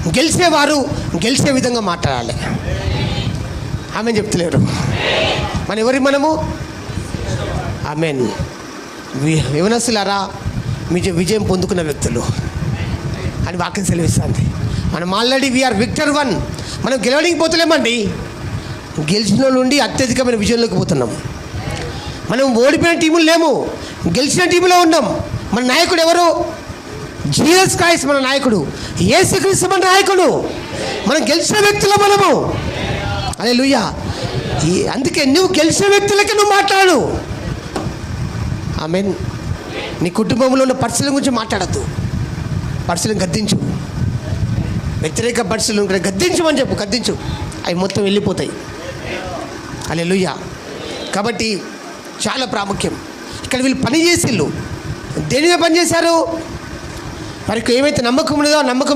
గెలిచేవారు గెలిచే విధంగా మాట్లాడాలి. ఆమెన్ చెప్తలేరు. మనము ఆమెన్ యవనస్తులారా విజయం పొందుకున్న వ్యక్తులు అని వాక్యం సెలవిస్తుంది. మనం ఆల్రెడీ వీఆర్ విక్టర్ 1. మనం గెలవడానికి పోతలేమండి, గెలిచిన నుండి అత్యధికమైన విజయంలోకి పోతున్నాం. మనం ఓడిపోయిన టీములు లేము, గెలిచిన టీములో ఉన్నాం. మన నాయకుడు ఎవరు? జీసస్ క్రైస్ట్ మన నాయకుడు, యేసుక్రీస్తు మన నాయకుడు. మనం గెలిచిన వ్యక్తులు మనము. హల్లెలూయా. అందుకే నువ్వు గెలిచిన వ్యక్తులకి నువ్వు మాట్లాడు. ఆమెన్. నీ కుటుంబంలో ఉన్న పరిస్థితుల గురించి మాట్లాడద్దు. పరిస్థితులను గద్దించు. వ్యతిరేక పరిస్థితులు గద్దించమని చెప్పు, గద్దించు, అవి మొత్తం వెళ్ళిపోతాయి. హల్లెలూయా. కాబట్టి చాలా ప్రాముఖ్యం. ఇక్కడ వీళ్ళు పని చేసిళ్ళు. దేని మీద పని చేశారు? వారికి ఏమైతే నమ్మకం ఉన్నదో ఆ నమ్మకం